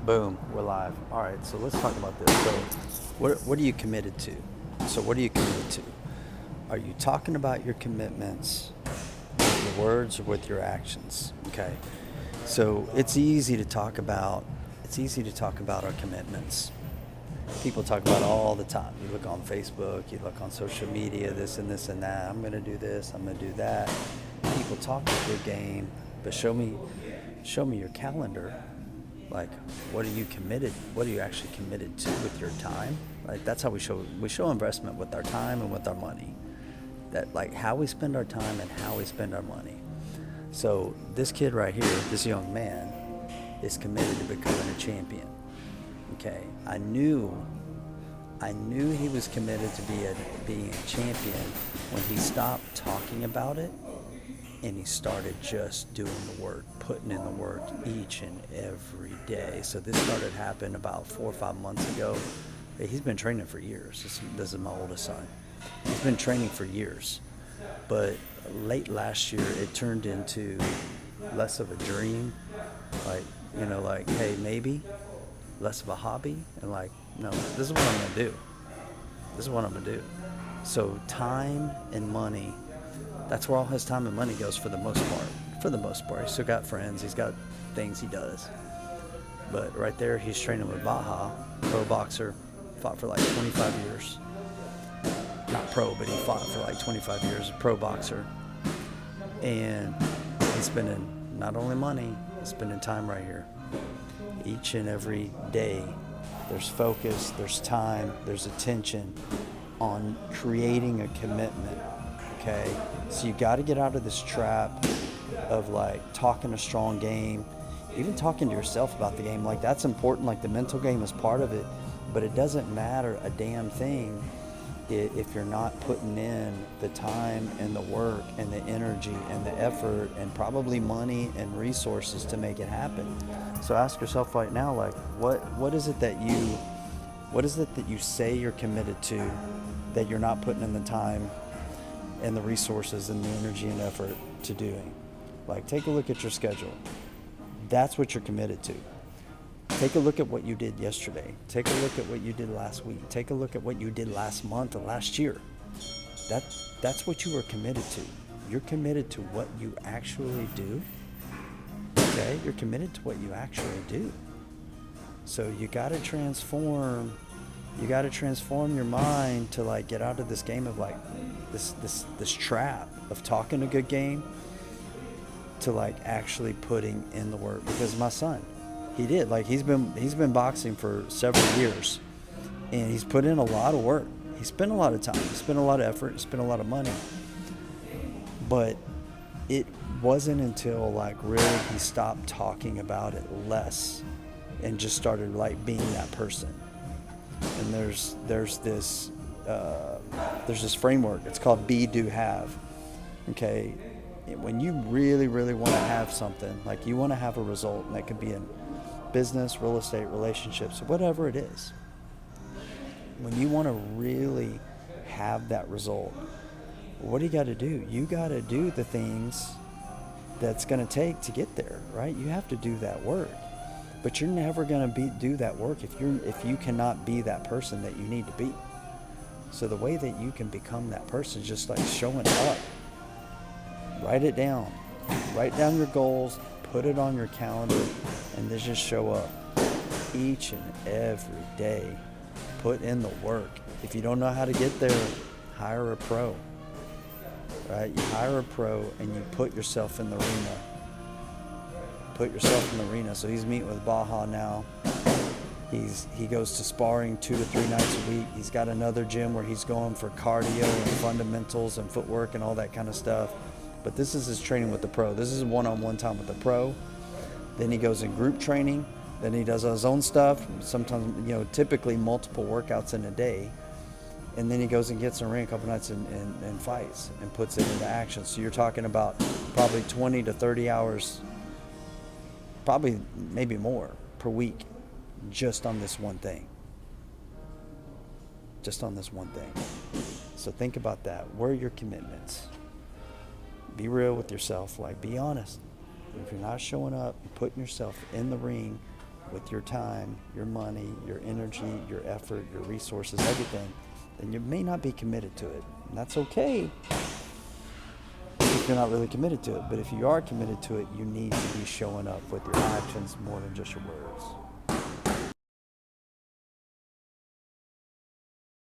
Boom, we're live. All right, so let's talk about this. So, what are you committed to? So, what are you committed to? Are you talking about your commitments with your words or with your actions? Okay. So, it's easy to talk about our commitments. People talk about it all the time. You look on Facebook, you look on social media, this and this and that. I'm going to do this, I'm going to do that. People talk a good game, but show me your calendar. Like, what are you committed? What are you actually committed to with your time? Like, that's how we show investment with our time and with our money. That, like, how we spend our time and how we spend our money. So this kid right here, this young man, is committed to becoming a champion. Okay, I knew he was committed to being a champion when he stopped talking about it and he started just doing the work, putting in the work each and every day. So this started happening about 4 or 5 months ago. He's been training for years. This is my oldest son. He's been training for years. But late last year, it turned into less of a dream, like, like, hey, maybe, less of a hobby, and like, no, this is what I'm gonna do. This is what I'm gonna do. So time and money, that's where all his time and money goes for the most part. For the most part, he's still got friends, he's got things he does. But right there, he's training with Baja, pro boxer, fought for like 25 years. Not pro, but he fought for like 25 years, a pro boxer. And he's spending not only money, he's spending time right here. Each and every day, there's focus, there's time, there's attention on creating a commitment. Okay, so you got to get out of this trap of like talking a strong game, even talking to yourself about the game. Like, that's important. Like, the mental game is part of it, but it doesn't matter a damn thing if you're not putting in the time and the work and the energy and the effort and probably money and resources to make it happen. So ask yourself right now, like, what is it that you say you're committed to that you're not putting in the time and the resources and the energy and effort to doing? Like, take a look at your schedule. That's what you're committed to. Take a look at what you did yesterday. Take a look at what you did last week. Take a look at what you did last month or last year. That's what you are committed to. You're committed to what you actually do. Okay? You're committed to what you actually do. So you got to transform your mind to like get out of this game of like this trap of talking a good game to like actually putting in the work. Because my son, he did, like, he's been boxing for several years and he's put in a lot of work. He spent a lot of time, he spent a lot of effort, he spent a lot of money. But it wasn't until like really he stopped talking about it less and just started like being that person. And there's this framework. It's called Be Do Have. Okay, when you really want to have something, like you want to have a result, and that could be in business, real estate, relationships, whatever it is. When you want to really have that result, what do you got to do? You got to do the things that's going to take to get there, right? You have to do that work. But you're never going to do that work if you cannot be that person that you need to be. So the way that you can become that person is just like showing up. Write it down. Write down your goals, put it on your calendar, and then just show up each and every day. Put in the work. If you don't know how to get there, hire a pro. Right? You hire a pro and you put yourself in the arena. Put yourself in the arena. So he's meeting with Baja now. He goes to sparring 2 to 3 nights a week. He's got another gym where he's going for cardio and fundamentals and footwork and all that kind of stuff. But this is his training with the pro. This is one-on-one time with the pro. Then he goes in group training. Then he does his own stuff. Sometimes, typically multiple workouts in a day. And then he goes and gets in the ring a couple nights and fights and puts it into action. So you're talking about probably 20 to 30 hours, probably maybe more per week, just on this one thing. Just on this one thing. So think about that. Where are your commitments? Be real with yourself. Like, be honest. If you're not showing up, putting yourself in the ring with your time, your money, your energy, your effort, your resources, everything, then you may not be committed to it. And that's okay if you're not really committed to it. But if you are committed to it, you need to be showing up with your actions more than just your words.